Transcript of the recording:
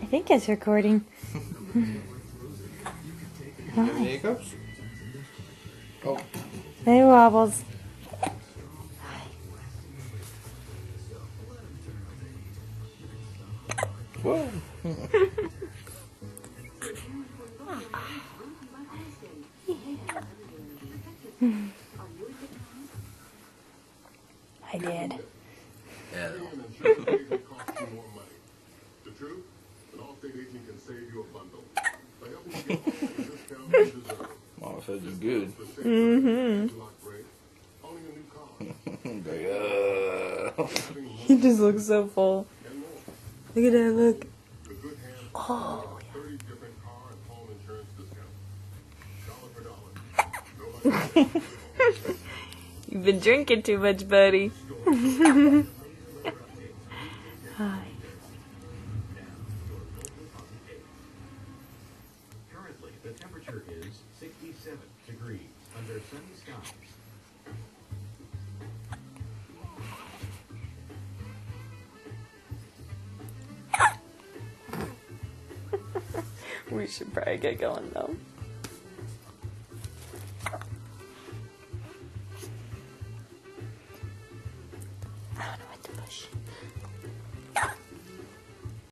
I think it's recording. Have any hiccups? Oh. Hey, Wobbles. Whoa. I did. Yeah. The truth, an Allstate agent can save you a bundle by helping you get all the discounts you deserve. Mama said it's good. Owning a new car, Like, He just looks so full. and more. Look at that, look. The good hand Oh, 30 different car and home insurance discounts. Dollar for dollar. Nobody you've been drinking too much, buddy. Hi. Currently, the temperature is 67 degrees under sunny skies. We should probably get going, though.